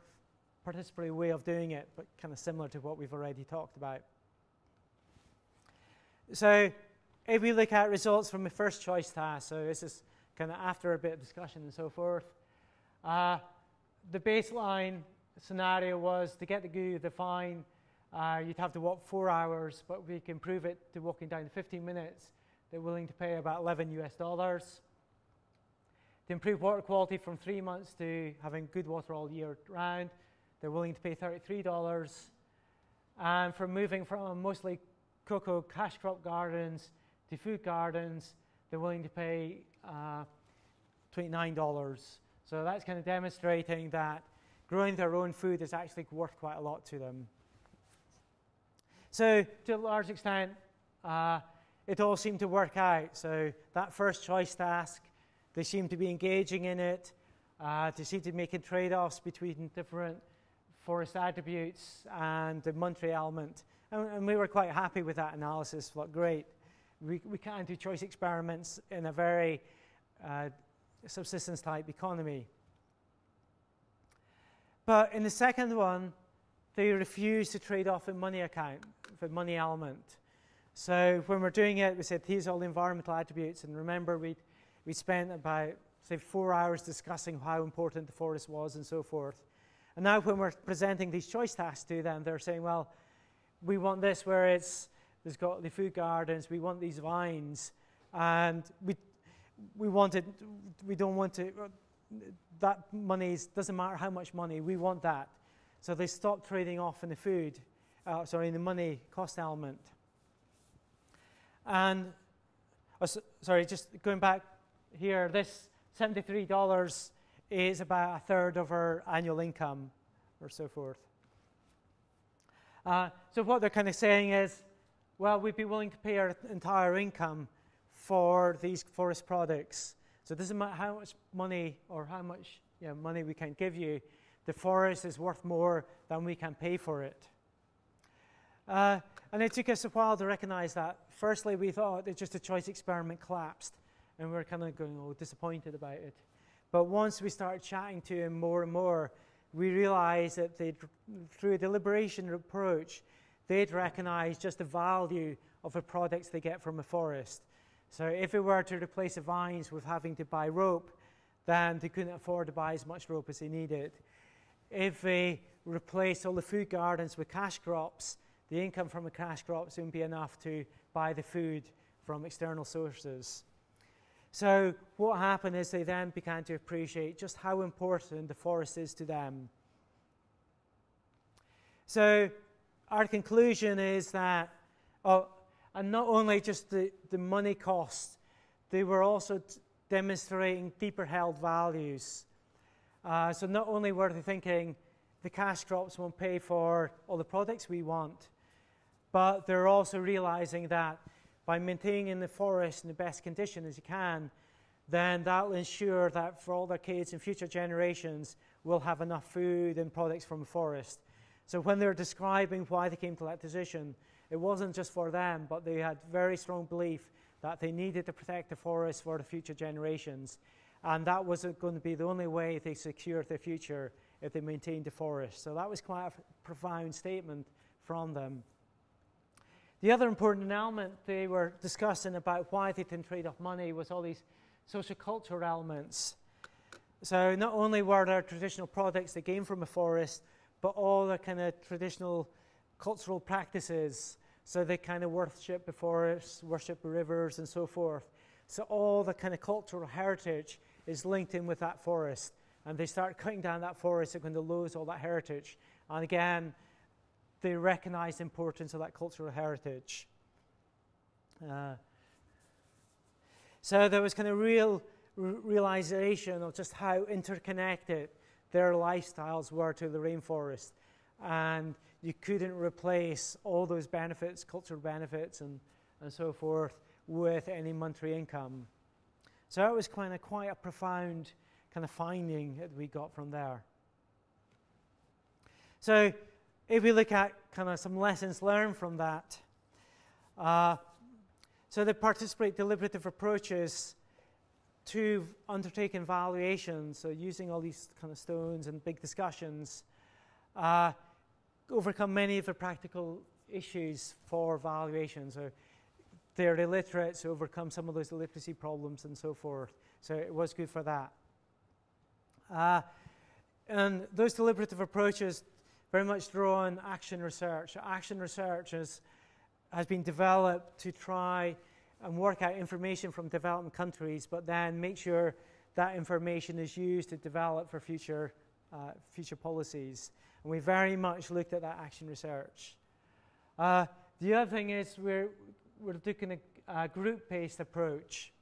participatory way of doing it, but kind of similar to what we've already talked about. So if we look at results from the first choice task, so this is kind of after a bit of discussion and so forth, the baseline scenario was to get the GU defined, you'd have to walk 4 hours, but we can prove it to walking down to 15 minutes. They're willing to pay about $11 US. To improve water quality from 3 months to having good water all year round, they're willing to pay $33. And for moving from mostly cocoa cash crop gardens to food gardens, they're willing to pay $29. So that's kind of demonstrating that growing their own food is actually worth quite a lot to them. So to a large extent, it all seemed to work out. So that first choice task, they seem to be engaging in it. They seem to be making trade-offs between different forest attributes and the monetary element. And we were quite happy with that analysis. Looked great. We can't do choice experiments in a very subsistence-type economy. But in the second one, they refused to trade off the money account, the money element. So when we're doing it, we said, here's all the environmental attributes. And remember, we spent about, say, 4 hours discussing how important the forest was and so forth. And now when we're presenting these choice tasks to them, they're saying, well, we want this where there's got the food gardens, we want these vines, and we don't want to, that money doesn't matter how much money, we want that. So they stopped trading off in the food, in the money cost element. And, just going back here, this $73 is about a third of our annual income, or so forth. So what they're kind of saying is, well, we'd be willing to pay our entire income for these forest products. So it doesn't matter how much money or how much money we can give you, the forest is worth more than we can pay for it. And it took us a while to recognize that. Firstly, we thought that just a choice experiment collapsed, and we were kind of going, disappointed about it. But once we started chatting to him more and more, we realized that through a deliberation approach, they'd recognize just the value of the products they get from a forest. So if we were to replace the vines with having to buy rope, then they couldn't afford to buy as much rope as they needed. If they replaced all the food gardens with cash crops, the income from the cash crops wouldn't be enough to buy the food from external sources. So what happened is they then began to appreciate just how important the forest is to them. So our conclusion is that, and not only just the money cost, they were also demonstrating deeper held values. So not only were they thinking the cash crops won't pay for all the products we want, but they're also realizing that by maintaining the forest in the best condition as you can, then that will ensure that for all their kids and future generations will have enough food and products from the forest. So when they're describing why they came to that decision, it wasn't just for them, but they had very strong belief that they needed to protect the forest for the future generations. And that was going to be the only way they secured their future, if they maintained the forest. So that was quite a profound statement from them. The other important element they were discussing about why they didn't trade off money was all these social cultural elements. So not only were there traditional products they gained from a forest, but all the kind of traditional cultural practices So they kind of worship the forests, worship the rivers, and so forth. So all the kind of cultural heritage is linked in with that forest. And they start cutting down that forest, they're going to lose all that heritage. And again, they recognize the importance of that cultural heritage. So there was kind of realization of just how interconnected their lifestyles were to the rainforest. And you couldn't replace all those benefits, cultural benefits and so forth, with any monetary income. So it was kind of quite a profound kind of finding that we got from there. So if we look at kind of some lessons learned from that, so they participate deliberative approaches to undertaking valuations, so using all these kind of stones and big discussions, overcome many of the practical issues for valuation. So they're illiterate, so overcome some of those illiteracy problems and so forth. So it was good for that. And those deliberative approaches very much draw on action research. So action research has been developed to try and work out information from developing countries, but then make sure that information is used to develop for future policies. And we very much looked at that action research. The other thing is we're taking a group-based approach.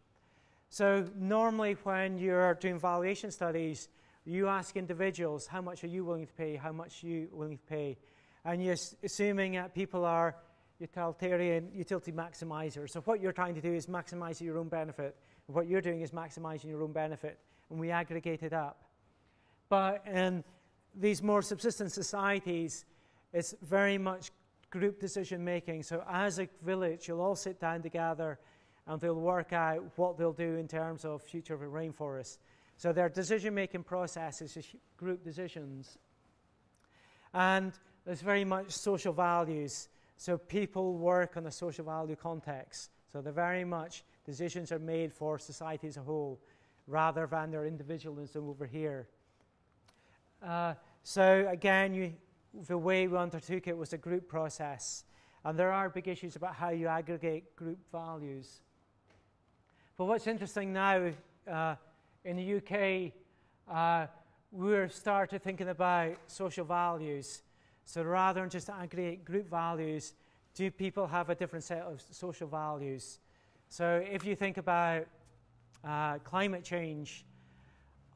So normally when you're doing valuation studies, you ask individuals, how much are you willing to pay, how much are you willing to pay? And you're assuming that people are utility maximizers. So what you're trying to do is maximize your own benefit. And what you're doing is maximizing your own benefit. And we aggregate it up. But in these more subsistence societies, it's very much group decision making. So as a village, you'll all sit down together and they'll work out what they'll do in terms of future of a rainforest. So their decision making process is group decisions. And there's very much social values. So people work on a social value context. So they're very much decisions are made for society as a whole rather than their individualism over here. So again, the way we undertook it was a group process. And there are big issues about how you aggregate group values. But what's interesting now, in the UK, we're started thinking about social values. So rather than just aggregate group values, do people have a different set of social values? So if you think about climate change,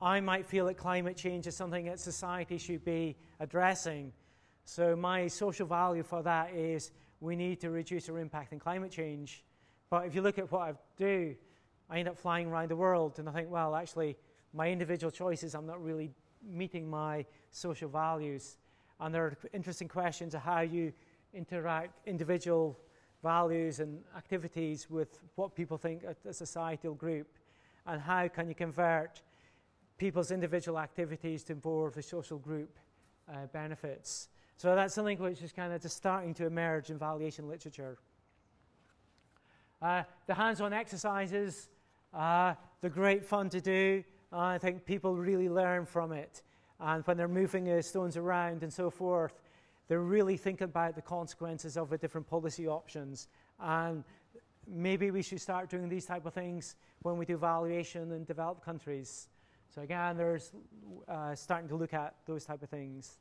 I might feel that climate change is something that society should be addressing. So my social value for that is we need to reduce our impact on climate change. But if you look at what I do, I end up flying around the world and I think, well, actually, my individual choices, I'm not really meeting my social values. And there are interesting questions of how you interact individual values and activities with what people think a societal group, and how can you convert people's individual activities to more of the social group benefits. So that's something which is kind of just starting to emerge in valuation literature. The hands-on exercises, they're great fun to do. I think people really learn from it. And when they're moving stones around and so forth, they're really thinking about the consequences of the different policy options. And maybe we should start doing these type of things when we do valuation in developed countries. So again, there's starting to look at those type of things.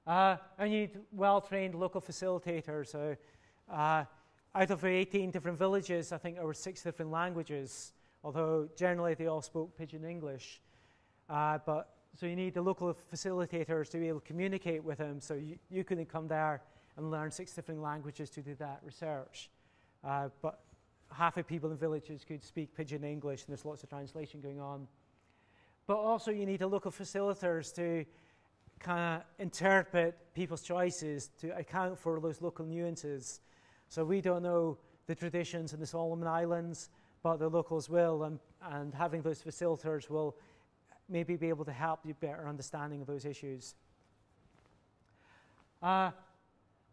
And you need well-trained local facilitators. So out of the 18 different villages, I think there were 6 different languages, although generally they all spoke Pidgin English. So you need the local facilitators to be able to communicate with them, so you couldn't come there and learn 6 different languages to do that research. But half the people in villages could speak Pidgin English, and there's lots of translation going on. But also you need the local facilitators to kind of interpret people's choices to account for those local nuances. So we don't know the traditions in the Solomon Islands, but the locals will, and having those facilitators will maybe be able to help you better understanding of those issues. The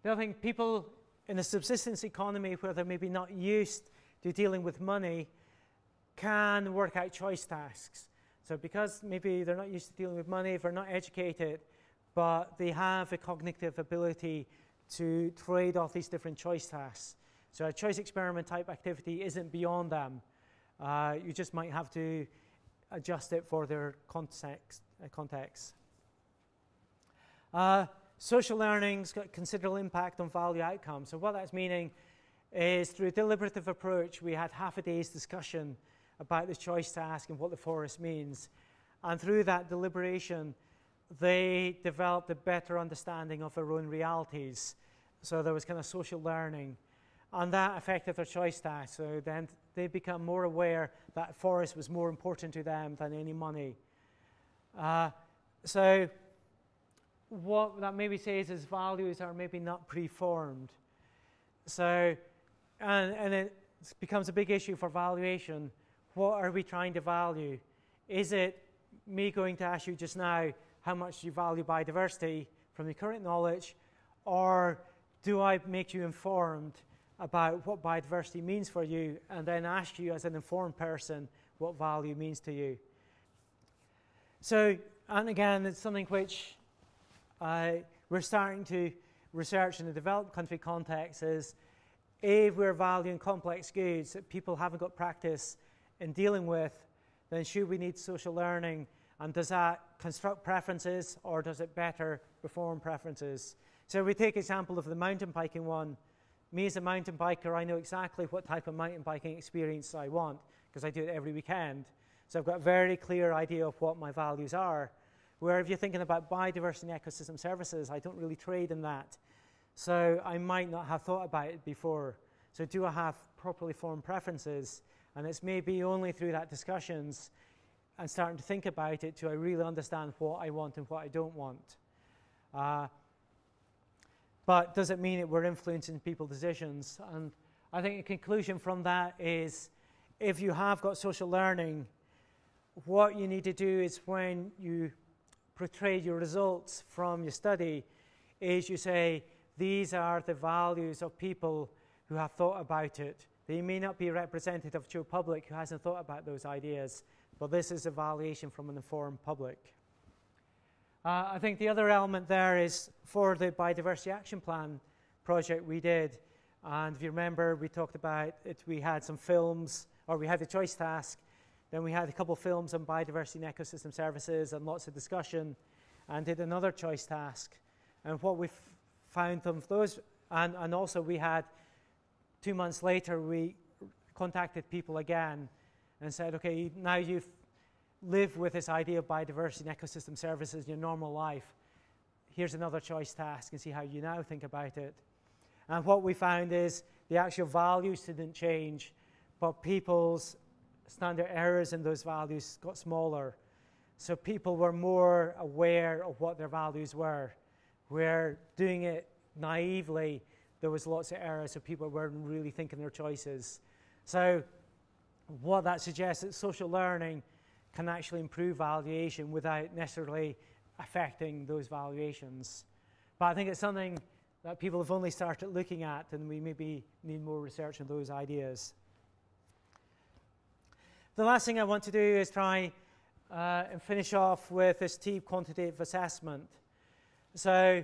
other thing, people in a subsistence economy where they're maybe not used to dealing with money can work out choice tasks. So because maybe they're not used to dealing with money, they're not educated, but they have a cognitive ability to trade off these different choice tasks. So a choice experiment type activity isn't beyond them. You just might have to adjust it for their context. Social learning's got considerable impact on value outcomes. So what that's meaning is through a deliberative approach, we had half a day's discussion about the choice task and what the forest means. And through that deliberation, they developed a better understanding of their own realities. So there was kind of social learning. And that affected their choice task. So then they become more aware that forest was more important to them than any money. So what that maybe says is values are maybe not preformed. So, and it becomes a big issue for valuation. What are we trying to value? Is it me going to ask you just now how much you value biodiversity from your current knowledge, or do I make you informed about what biodiversity means for you and then ask you as an informed person what value means to you? So, and again, it's something which we're starting to research in the developed country context is if we're valuing complex goods that people haven't got practice in dealing with, then should we need social learning? And does that construct preferences or does it better perform preferences? So we take example of the mountain biking one. Me as a mountain biker, I know exactly what type of mountain biking experience I want because I do it every weekend. So I've got a very clear idea of what my values are. Where if you're thinking about biodiversity and ecosystem services, I don't really trade in that. So I might not have thought about it before. So do I have properly formed preferences? And it's maybe only through that discussions and starting to think about it do I really understand what I want and what I don't want. But does it mean that we're influencing people's decisions? And I think the conclusion from that is if you have got social learning, what you need to do is when you portray your results from your study is you say, these are the values of people who have thought about it. They may not be representative to a public who hasn't thought about those ideas, but this is a valuation from an informed public. I think the other element there is for the Biodiversity Action Plan project we did, and if you remember, we talked about it, we had some films, or we had the choice task, then we had a couple of films on biodiversity and ecosystem services and lots of discussion, and did another choice task. And what we found of those, and also we had 2 months later, we contacted people again and said, okay, now you've lived with this idea of biodiversity and ecosystem services in your normal life. Here's another choice task and see how you now think about it. And what we found is the actual values didn't change, but people's standard errors in those values got smaller. So people were more aware of what their values were. Where doing it naively, there was lots of errors, so people weren't really thinking their choices. So what that suggests is social learning can actually improve valuation without necessarily affecting those valuations. But I think it's something that people have only started looking at, and we maybe need more research on those ideas. The last thing I want to do is try and finish off with this TEEB quantitative assessment. So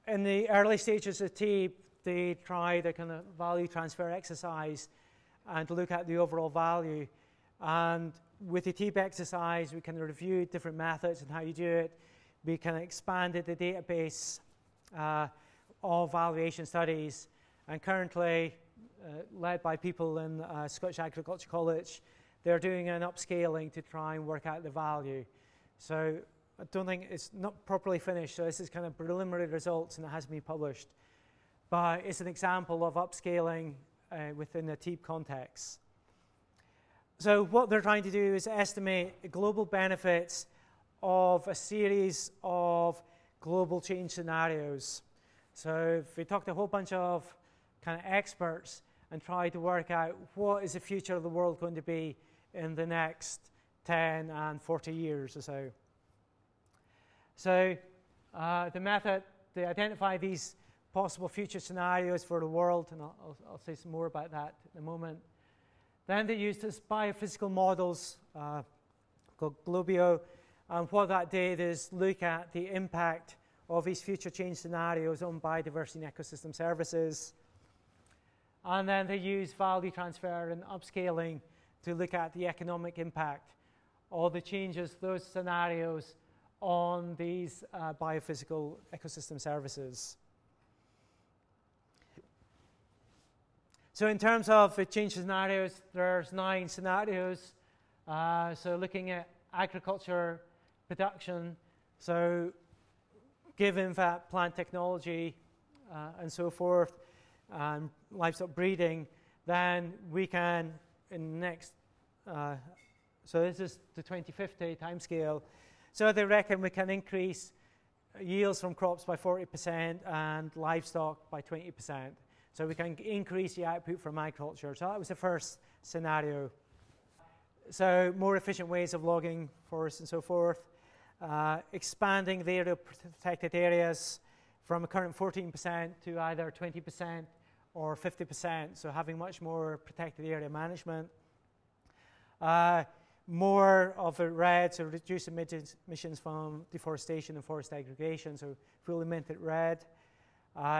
in the early stages of TEEB, they tried a kind of value transfer exercise and to look at the overall value. And with the TEEB exercise, we kind of reviewed different methods and how you do it. We kind of expanded the database of valuation studies. And currently, led by people in Scottish Agriculture College, they're doing an upscaling to try and work out the value. So I don't think it's not properly finished, so this is kind of preliminary results and it hasn't been published. But it's an example of upscaling within the TEEB context. So what they're trying to do is estimate global benefits of a series of global change scenarios. So if we talk to a whole bunch of kind of experts and try to work out what is the future of the world going to be in the next 10 and 40 years or so. So the method, they identify these possible future scenarios for the world, and I'll say some more about that in a moment. Then they used this biophysical models called Globio, and what that did is look at the impact of these future change scenarios on biodiversity and ecosystem services. And then they use value transfer and upscaling to look at the economic impact of the changes, those scenarios, on these biophysical ecosystem services. So in terms of the change scenarios, there's 9 scenarios. So looking at agriculture production, so given that plant technology and so forth, and livestock breeding, then we can, in the next, so this is the 2050 timescale, so they reckon we can increase yields from crops by 40% and livestock by 20%. So we can increase the output from agriculture. So that was the first scenario. So more efficient ways of logging forests and so forth. Expanding the area of protected areas from a current 14% to either 20% or 50%. So having much more protected area management. More of a REDD, so reduce emissions from deforestation and forest aggregation, so fully minted REDD.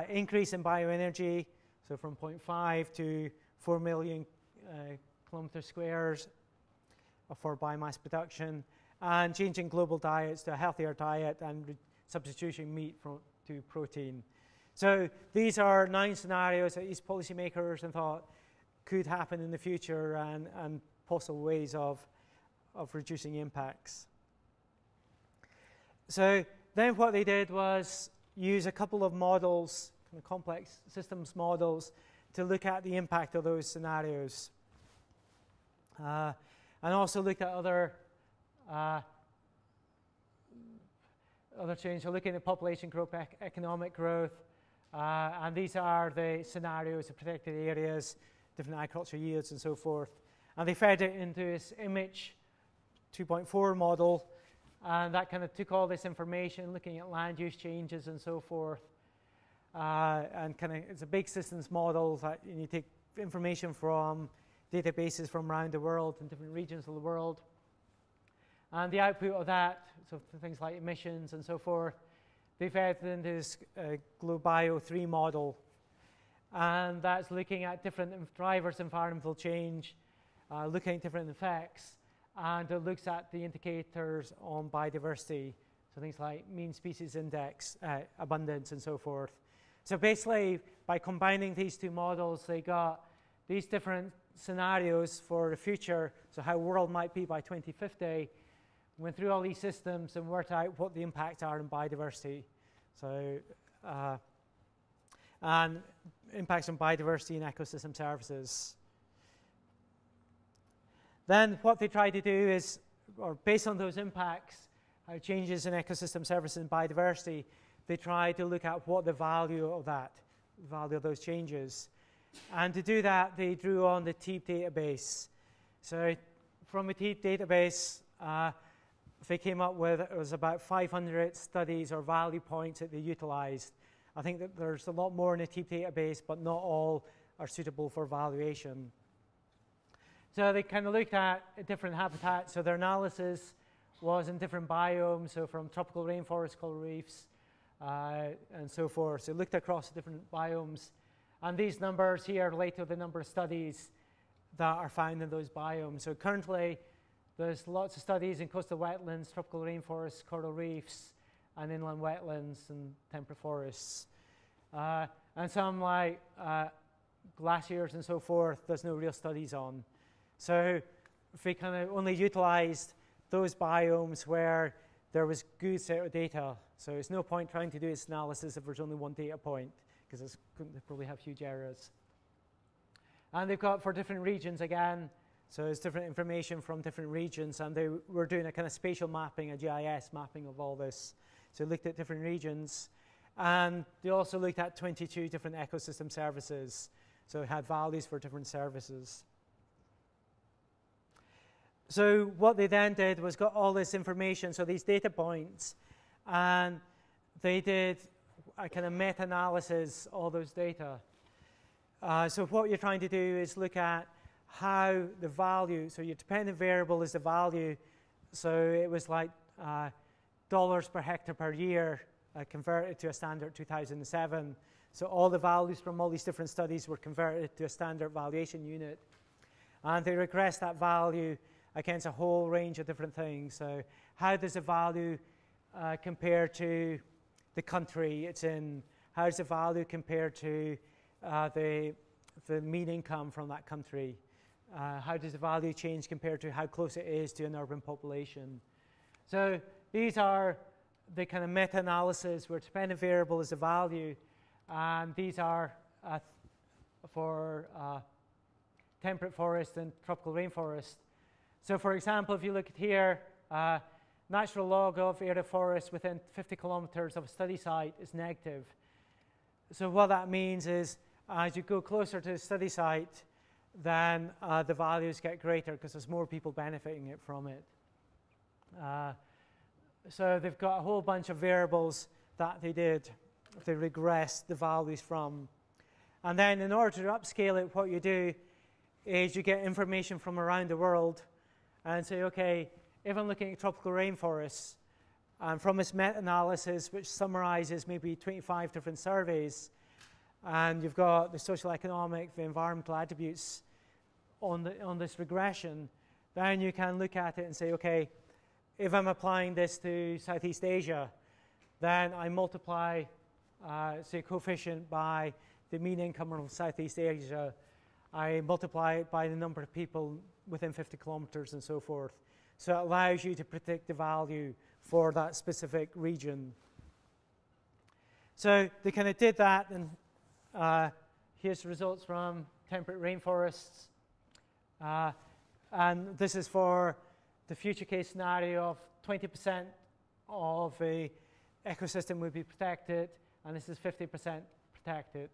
Increase in bioenergy, so from 0.5 to 4 million kilometer squares for biomass production, and changing global diets to a healthier diet and substituting meat to protein. So these are 9 scenarios that these policymakers and thought could happen in the future and possible ways of reducing impacts. So then what they did was use a couple of models, kind of complex systems models, to look at the impact of those scenarios. And also looked at other change, so looking at population growth, economic growth, and these are the scenarios of protected areas, different agriculture yields and so forth. And they fed it into this image 2.4 model, and that kind of took all this information, looking at land use changes and so forth. And kind of it's a big systems model that you take information from databases from around the world and different regions of the world. And the output of that, so things like emissions and so forth, they fed into this GloBio 3 model. And that's looking at different drivers of environmental change, looking at different effects, and it looks at the indicators on biodiversity, so things like mean species index, abundance, and so forth. So basically, by combining these 2 models, they got these different scenarios for the future, so how the world might be by 2050, went through all these systems and worked out what the impacts are on biodiversity. So, and impacts on biodiversity and ecosystem services. Then what they try to do is, or based on those impacts, changes in ecosystem services and biodiversity, they try to look at what the value of those changes. And to do that, they drew on the TEEB database. So from the TEEB database, they came up with, it was about 500 studies or value points that they utilized. I think that there's a lot more in the TEEB database, but not all are suitable for valuation. So they kind of looked at different habitats. So their analysis was in different biomes, so from tropical rainforest, coral reefs, and so forth. So looked across different biomes. And these numbers here relate to the number of studies that are found in those biomes. So currently, there's lots of studies in coastal wetlands, tropical rainforests, coral reefs, and inland wetlands and temperate forests. And some like glaciers and so forth, there's no real studies on. So if we kind of only utilized those biomes where there was good set of data, so there's no point trying to do this analysis if there's only one data point, because they probably have huge errors. And they've got for different regions again, so there's different information from different regions, and they were doing a kind of spatial mapping, a GIS mapping of all this. So they looked at different regions, and they also looked at 22 different ecosystem services, so it had values for different services. So what they then did was got all this information, so these data points, and they did a kind of meta-analysis of all those data. So what you're trying to do is look at how the value, so your dependent variable is the value, so it was like dollars per hectare per year converted to a standard 2007. So all the values from all these different studies were converted to a standard valuation unit. And they regressed that value against a whole range of different things. So how does the value compare to the country it's in? How does the value compare to the mean income from that country? How does the value change compared to how close it is to an urban population? So these are the kind of meta-analysis where dependent variable is the value, and these are for temperate forest and tropical rainforest. So for example, if you look at here, natural log of area forest within 50 kilometers of a study site is negative. So what that means is as you go closer to the study site, then the values get greater because there's more people benefiting from it. So they've got a whole bunch of variables that they did. They regressed the values from. And then in order to upscale it, what you do is you get information from around the world and say, okay, if I'm looking at tropical rainforests, and from this meta-analysis, which summarizes maybe 25 different surveys, and you've got the social, economic, the environmental attributes on this regression, then you can look at it and say, okay, if I'm applying this to Southeast Asia, then I multiply, say, coefficient by the mean income of Southeast Asia. I multiply it by the number of people within 50 kilometers and so forth. So it allows you to predict the value for that specific region. So they kind of did that, and here's the results from temperate rainforests. And this is for the future case scenario of 20% of a ecosystem would be protected, and this is 50% protected.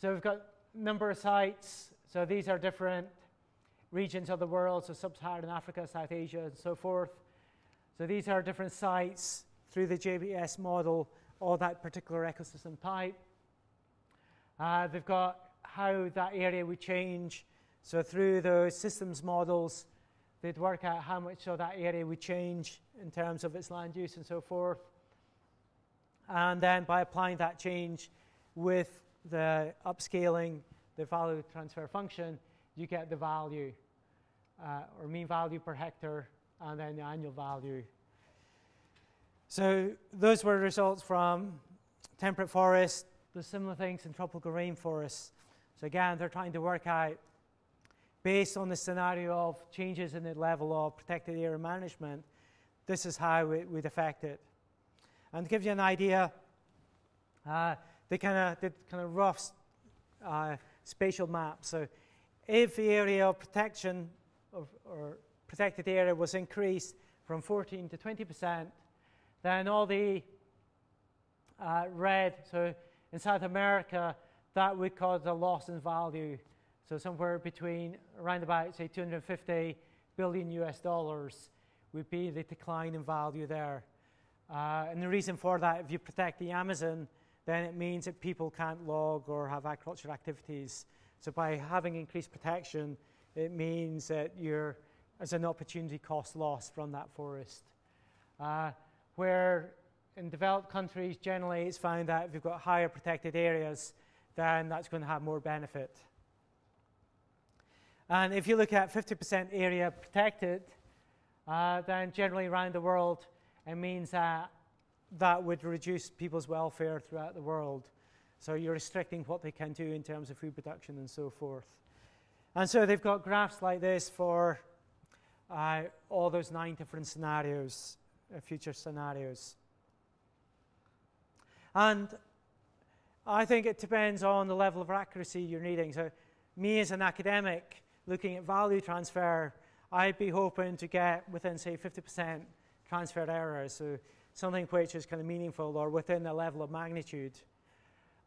So we've got number of sites. So these are different regions of the world, so sub-Saharan Africa, South Asia, and so forth. So these are different sites through the JBS model of that particular ecosystem type. They've got how that area would change. So through those systems models, they'd work out how much of that area would change in terms of its land use and so forth. And then by applying that change with the upscaling, the value transfer function, you get the value, or mean value per hectare, and then the annual value. So those were results from temperate forest. There's similar things in tropical rainforests. So again, they're trying to work out, based on the scenario of changes in the level of protected area management, this is how it would affect it. And to give you an idea, they did rough spatial maps. So if the area of protection or protected area was increased from 14 to 20%, then all the red, so in South America, that would cause a loss in value. So somewhere between around about, say, 250 billion US dollars would be the decline in value there. And the reason for that, if you protect the Amazon, then it means that people can't log or have agricultural activities. So by having increased protection, it means that there's an opportunity cost loss from that forest. Where in developed countries, generally it's found that if you've got higher protected areas, then that's going to have more benefit. And if you look at 50% area protected, then generally around the world, it means that that would reduce people's welfare throughout the world. So you're restricting what they can do in terms of food production and so forth. And so they've got graphs like this for all those 9 different scenarios, future scenarios. And I think it depends on the level of accuracy you're needing. So me as an academic looking at value transfer, I'd be hoping to get within, say, 50% transfer error, so something which is kind of meaningful or within a level of magnitude.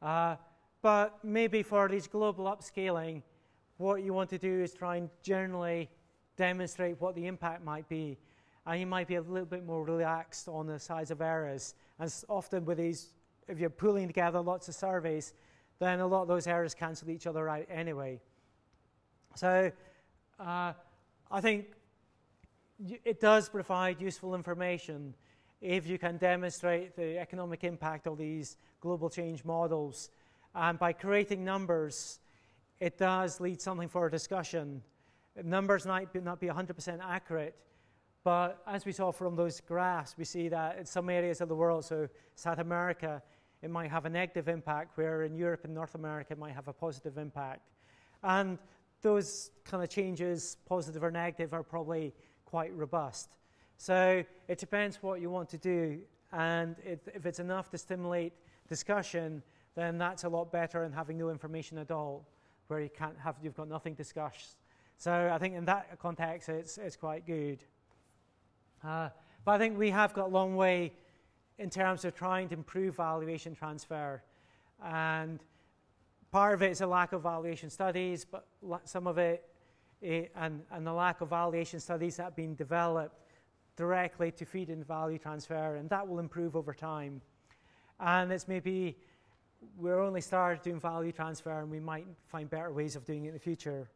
But maybe for these global upscaling, what you want to do is try and generally demonstrate what the impact might be. And you might be a little bit more relaxed on the size of errors. And often with these, if you're pulling together lots of surveys, then a lot of those errors cancel each other out anyway. So I think it does provide useful information. if you can demonstrate the economic impact of these global change models. And by creating numbers, it does lead something for a discussion. Numbers might not be 100% accurate, but as we saw from those graphs, we see that in some areas of the world, so South America, it might have a negative impact, where in Europe and North America it might have a positive impact. And those kind of changes, positive or negative, are probably quite robust. So it depends what you want to do, and if it's enough to stimulate discussion, then that's a lot better than having no information at all, where you've got nothing to discuss. So I think in that context, it's quite good. But I think we have got a long way in terms of trying to improve valuation transfer. And part of it is a lack of valuation studies, but some of it, and the lack of valuation studies that have been developed directly to feed in value transfer, and that will improve over time. And it's maybe we're only started doing value transfer, and we might find better ways of doing it in the future.